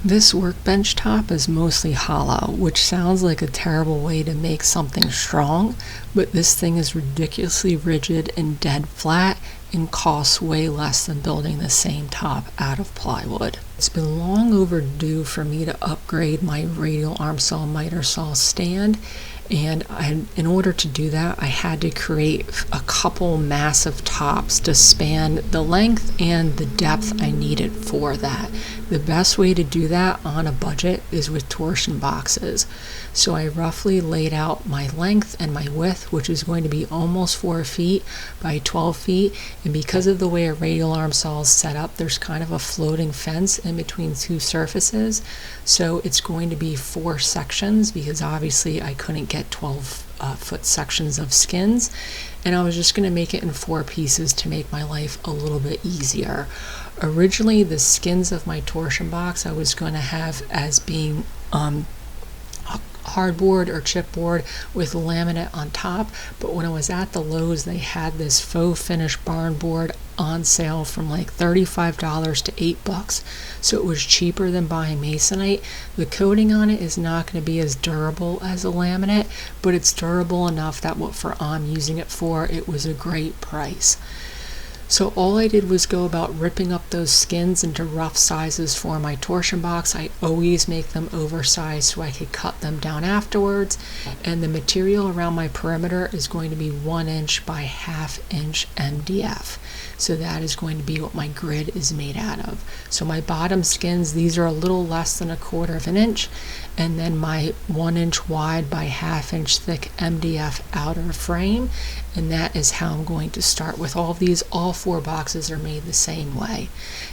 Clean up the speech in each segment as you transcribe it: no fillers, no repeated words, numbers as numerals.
This workbench top is mostly hollow, which sounds like a terrible way to make something strong, but this thing is ridiculously rigid and dead flat and costs way less than building the same top out of plywood. It's been long overdue for me to upgrade my radial arm saw miter saw stand, and in order to do that, I had to create a couple massive tops to span the length and the depth I needed for that. The best way to do that on a budget is with torsion boxes. So I roughly laid out my length and my width, which is going to be almost 4 feet by 12 feet. And because of the way a radial arm saw is set up, there's kind of a floating fence in between two surfaces. So it's going to be 4 sections because obviously I couldn't get 12-foot sections of skins. And I was just going to make it in 4 pieces to make my life a little bit easier. Originally, the skins of my torsion box I was going to have as being hardboard or chipboard with laminate on top, but when I was at the Lowe's, they had this faux finish barn board on sale from like $35 to $8, so it was cheaper than buying masonite. The coating on it is not going to be as durable as a laminate, but it's durable enough that what for I'm using it for, it was a great price. So all I did was go about ripping up those skins into rough sizes for my torsion box. I always make them oversized so I could cut them down afterwards. And the material around my perimeter is going to be 1 inch by 1/2 inch MDF. So that is going to be what my grid is made out of. So my bottom skins, these are a little less than 1/4 inch. And then my 1 inch wide by 1/2 inch thick MDF outer frame. And that is how I'm going to start with all of these. All 4 boxes are made the same way.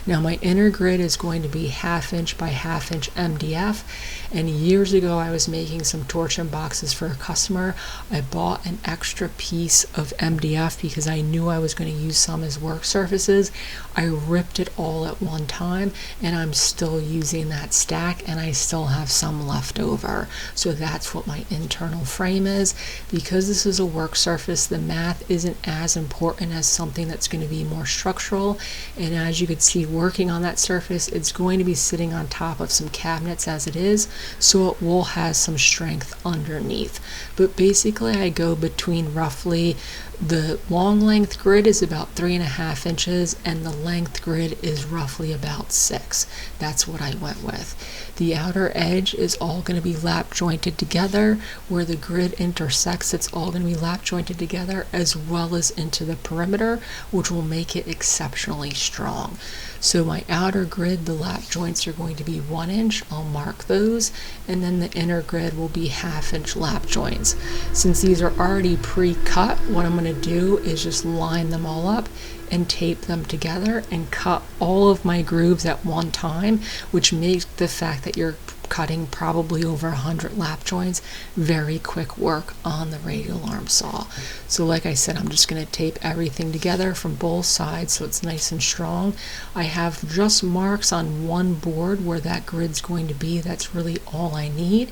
Now my inner grid is going to be 1/2 inch by 1/2 inch MDF. And years ago I was making some torsion boxes for a customer. I bought an extra piece of MDF because I knew I was going to use some as work surfaces. I ripped it all at one time and I'm still using that stack and I still have some left over. So that's what my internal frame is. Because this is a work surface, the math isn't as important as something that's going to be more structural. And as you could see working on that surface, it's going to be sitting on top of some cabinets as it is, so it will have some strength underneath. But basically I go between roughly, the long length grid is about 3.5 inches and the length grid is roughly about 6. That's what I went with. The outer edge is all going to be lap jointed together. Where the grid intersects, it's all going to be lap jointed together as well as into the perimeter, which will make it exceptionally strong. So my outer grid, the lap joints are going to be 1 inch. I'll mark those. And then the inner grid will be 1/2 inch lap joints. Since these are already pre-cut, what I'm going to do is just line them all up and tape them together and cut all of my grooves at one time, which makes the fact that you're cutting probably over 100 lap joints very quick work on the radial arm saw. So like I said, I'm just going to tape everything together from both sides so it's nice and strong. I have just marks on one board where that grid's going to be. That's really all I need.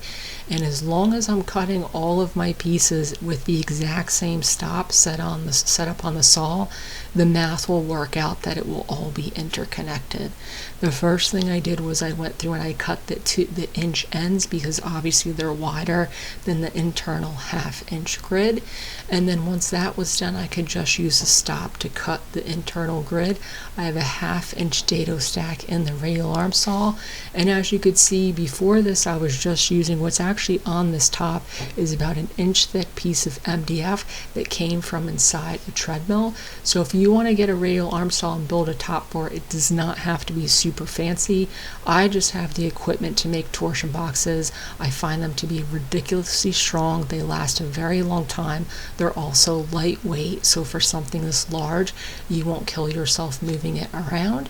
And as long as I'm cutting all of my pieces with the exact same stop set up on the saw, the math will work out that it will all be interconnected. The first thing I did was I went through and I cut the inch ends because obviously they're wider than the internal 1/2 inch grid. And then once that was done, I could just use a stop to cut the internal grid. I have a 1/2 inch dado stack in the radial arm saw. And as you could see before this, I was just using what's actually on this top is about an inch thick piece of MDF that came from inside a treadmill. So if you want to get a radial arm saw and build a top for it, it does not have to be super fancy. I just have the equipment to make torsion boxes. I find them to be ridiculously strong. They last a very long time. They're also lightweight, so for something this large, you won't kill yourself moving it around,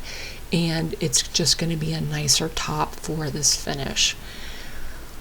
and it's just going to be a nicer top for this finish.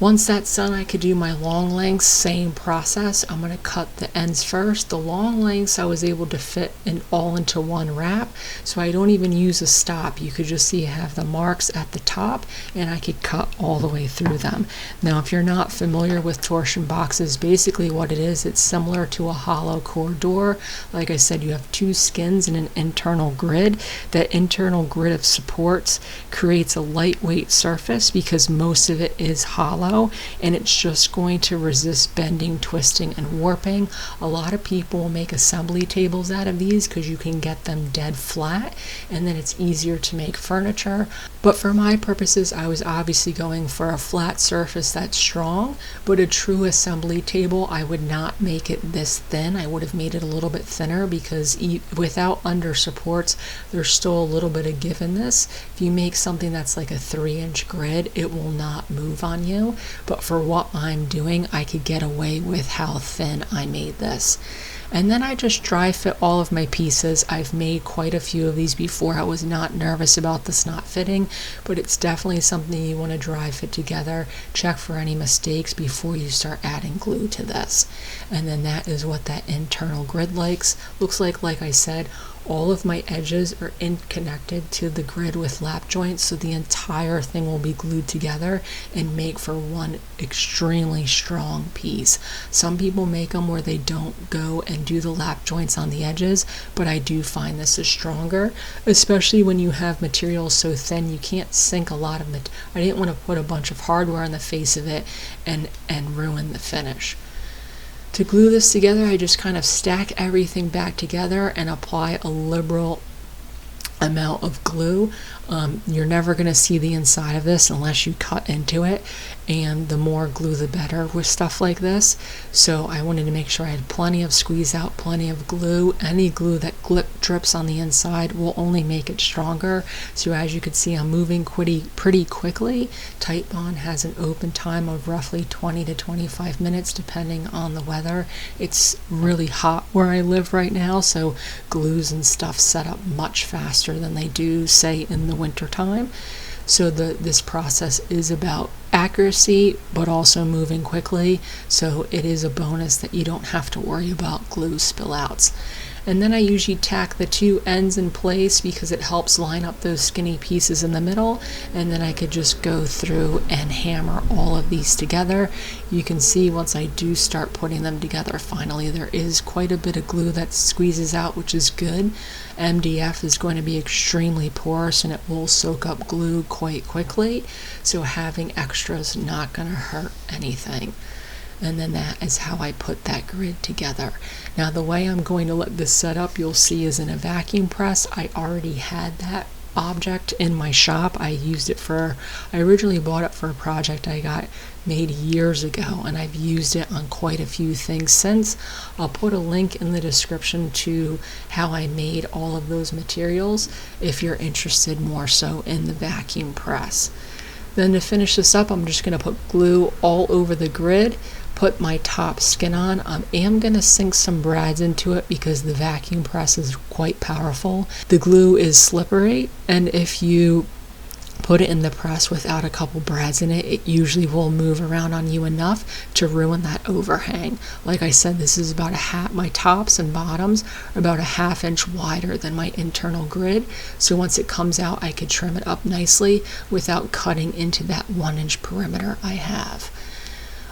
Once that's done, I could do my long lengths, same process. I'm going to cut the ends first. The long lengths I was able to fit all into one wrap, so I don't even use a stop. You could just see I have the marks at the top, and I could cut all the way through them. Now, if you're not familiar with torsion boxes, basically what it is, it's similar to a hollow core door. Like I said, you have two skins and an internal grid. That internal grid of supports creates a lightweight surface because most of it is hollow, and it's just going to resist bending, twisting, and warping. A lot of people make assembly tables out of these because you can get them dead flat, and then it's easier to make furniture. But for my purposes, I was obviously going for a flat surface that's strong, but a true assembly table, I would not make it this thin. I would have made it a little bit thinner because without under supports, there's still a little bit of give in this. If you make something that's like a 3-inch grid, it will not move on you. But for what I'm doing, I could get away with how thin I made this. And then I just dry fit all of my pieces. I've made quite a few of these before. I was not nervous about this not fitting, but it's definitely something you want to dry fit together. Check for any mistakes before you start adding glue to this. And then that is what that internal grid looks like. Like I said, all of my edges are connected to the grid with lap joints, so the entire thing will be glued together and make for one extremely strong piece. Some people make them where they don't go and do the lap joints on the edges, but I do find this is stronger, especially when you have materials so thin you can't sink a lot of it. I didn't want to put a bunch of hardware on the face of it and ruin the finish. To glue this together, I just kind of stack everything back together and apply a liberal amount of glue. You're never going to see the inside of this unless you cut into it, and the more glue the better with stuff like this. So I wanted to make sure I had plenty of squeeze out, plenty of glue. Any glue that drips on the inside will only make it stronger. So as you can see, I'm moving pretty quickly. Titebond has an open time of roughly 20 to 25 minutes depending on the weather. It's really hot where I live right now, so glues and stuff set up much faster than they do, say, in the winter time. So this process is about accuracy, but also moving quickly. So it is a bonus that you don't have to worry about glue spillouts. And then I usually tack the two ends in place because it helps line up those skinny pieces in the middle, and then I could just go through and hammer all of these together. You can see once I do start putting them together, finally there is quite a bit of glue that squeezes out, which is good. MDF is going to be extremely porous and it will soak up glue quite quickly, so having extra is not going to hurt anything. And then that is how I put that grid together. Now the way I'm going to let this set up, you'll see, is in a vacuum press. I already had that object in my shop. I originally bought it for a project I got made years ago, and I've used it on quite a few things since. I'll put a link in the description to how I made all of those materials if you're interested more so in the vacuum press. Then to finish this up, I'm just going to put glue all over the grid, put my top skin on. I am going to sink some brads into it because the vacuum press is quite powerful. The glue is slippery, and if you put it in the press without a couple brads in it, it usually will move around on you enough to ruin that overhang. Like I said, this is about my tops and bottoms are about a 1/2 inch wider than my internal grid, so once it comes out I could trim it up nicely without cutting into that 1-inch perimeter I have.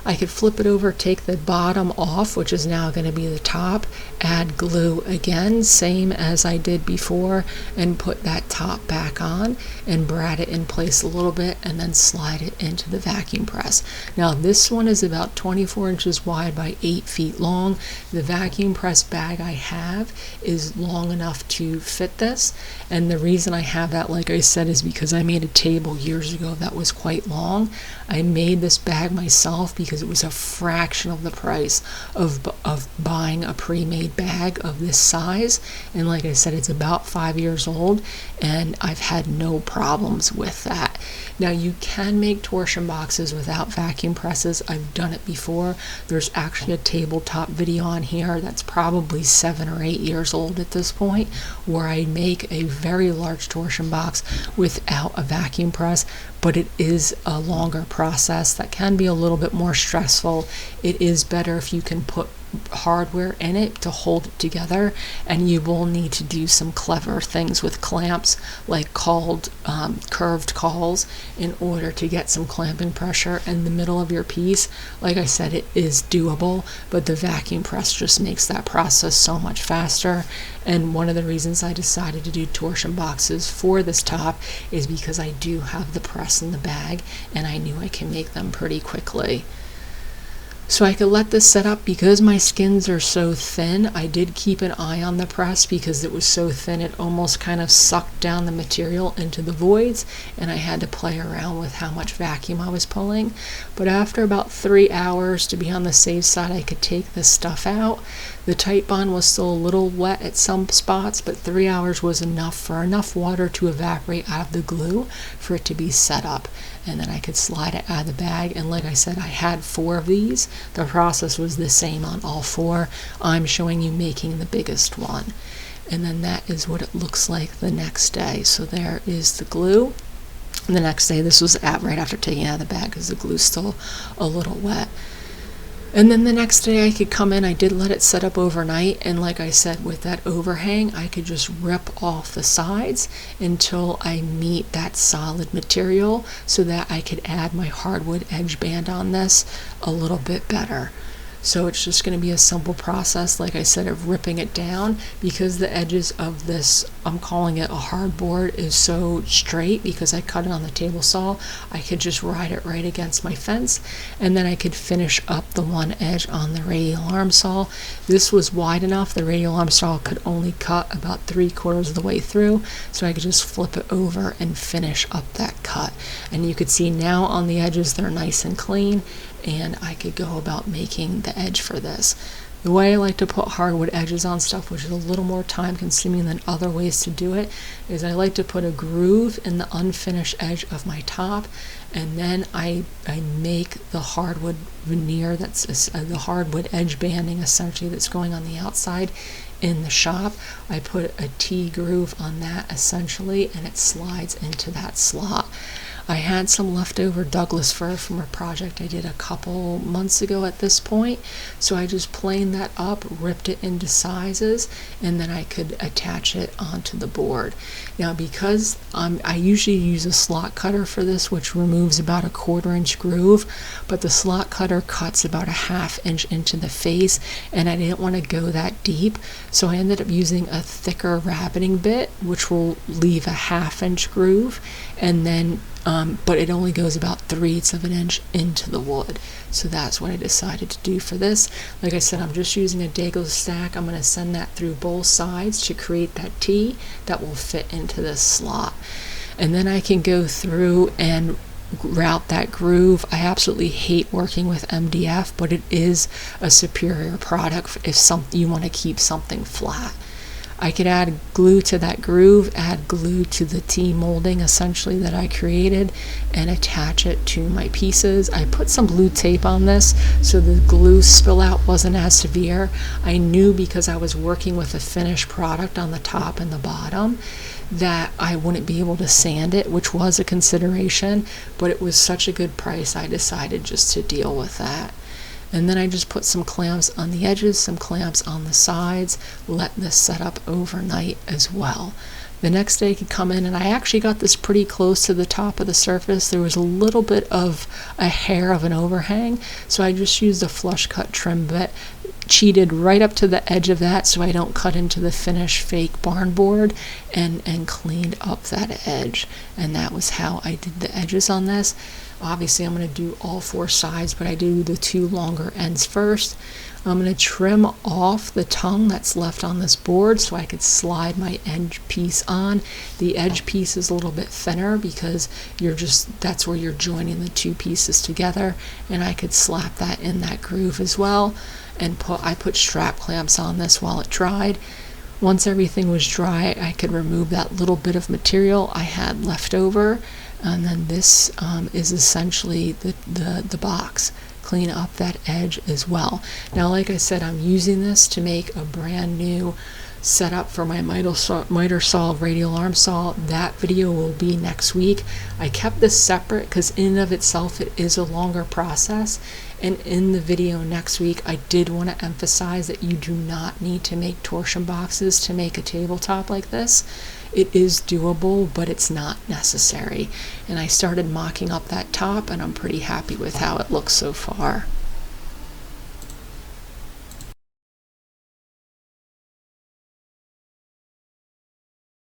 I could flip it over, take the bottom off, which is now going to be the top, add glue again, same as I did before, and put that top back on and brad it in place a little bit and then slide it into the vacuum press. Now this one is about 24 inches wide by 8 feet long. The vacuum press bag I have is long enough to fit this, and the reason I have that, like I said, is because I made a table years ago that was quite long. I made this bag myself because it was a fraction of the price of buying a pre-made bag of this size, and like I said, it's about 5 years old and I've had no problems with that. Now you can make torsion boxes without vacuum presses. I've done it before. There's actually a tabletop video on here that's probably 7 or 8 years old at this point, where I make a very large torsion box without a vacuum press, but it is a longer process that can be a little bit more stressful. It is better if you can put hardware in it to hold it together, and you will need to do some clever things with clamps, like curved cauls, in order to get some clamping pressure in the middle of your piece. Like I said, it is doable, but the vacuum press just makes that process so much faster. And one of the reasons I decided to do torsion boxes for this top is because I do have the press in the bag, and I knew I can make them pretty quickly. So I could let this set up. Because my skins are so thin, I did keep an eye on the press because it was so thin it almost kind of sucked down the material into the voids, and I had to play around with how much vacuum I was pulling. But after about 3 hours, to be on the safe side, I could take this stuff out. The Titebond was still a little wet at some spots, but 3 hours was enough for enough water to evaporate out of the glue for it to be set up. And then I could slide it out of the bag. And like I said, I had 4 of these. The process was the same on all 4. I'm showing you making the biggest one. And then that is what it looks like the next day. So there is the glue. And the next day, this was right after taking it out of the bag because the glue's still a little wet. And then the next day I could come in. I did let it set up overnight, and like I said, with that overhang, I could just rip off the sides until I meet that solid material so that I could add my hardwood edge band on this a little bit better. So it's just going to be a simple process, like I said, of ripping it down, because the edges of this, I'm calling it a hardboard, is so straight because I cut it on the table saw. I could just ride it right against my fence, and then I could finish up the one edge on the radial arm saw. This was wide enough. The radial arm saw could only cut about 3/4 of the way through, so I could just flip it over and finish up that cut. And you could see now on the edges they're nice and clean, and I could go about making the edge for this. The way I like to put hardwood edges on stuff, which is a little more time consuming than other ways to do it, is I like to put a groove in the unfinished edge of my top, and then I make the hardwood veneer, that's the hardwood edge banding essentially that's going on the outside in the shop. I put a T groove on that essentially, and it slides into that slot. I had some leftover Douglas fir from a project I did a couple months ago at this point, so I just planed that up, ripped it into sizes, and then I could attach it onto the board. Now, because I usually use a slot cutter for this, which removes about a 1/4 inch groove, but the slot cutter cuts about a 1/2 inch into the face, and I didn't want to go that deep, so I ended up using a thicker rabbiting bit, which will leave a 1/2 inch groove, and then but it only goes about 3/8 of an inch into the wood. So that's what I decided to do for this. Like I said, I'm just using a Dago stack. I'm going to send that through both sides to create that T that will fit into this slot. And then I can go through and route that groove. I absolutely hate working with MDF, but it is a superior product if you want to keep something flat. I could add glue to that groove, add glue to the T molding essentially that I created, and attach it to my pieces. I put some blue tape on this so the glue spill out wasn't as severe. I knew because I was working with a finished product on the top and the bottom that I wouldn't be able to sand it, which was a consideration, but it was such a good price I decided just to deal with that. And then I just put some clamps on the edges, some clamps on the sides, let this set up overnight as well. The next day I could come in, and I actually got this pretty close to the top of the surface. There was a little bit of a hair of an overhang, so I just used a flush cut trim bit, cheated right up to the edge of that so I don't cut into the finished fake barn board, and cleaned up that edge. And that was how I did the edges on this. Obviously I'm going to do all 4 sides, but I do the 2 longer ends first. I'm going to trim off the tongue that's left on this board so I could slide my edge piece on. The edge piece is a little bit thinner because that's where you're joining the 2 pieces together, and I could slap that in that groove as well. And I put strap clamps on this while it dried. Once everything was dry, I could remove that little bit of material I had left over. And then this is essentially the box. Clean up that edge as well. Now, like I said, I'm using this to make a brand new setup for my miter saw, radial arm saw. That video will be next week. I kept this separate because in and of itself it is a longer process, and in the video next week I did want to emphasize that you do not need to make torsion boxes to make a tabletop like this. It is doable, but it's not necessary. And I started mocking up that top, and I'm pretty happy with how it looks so far.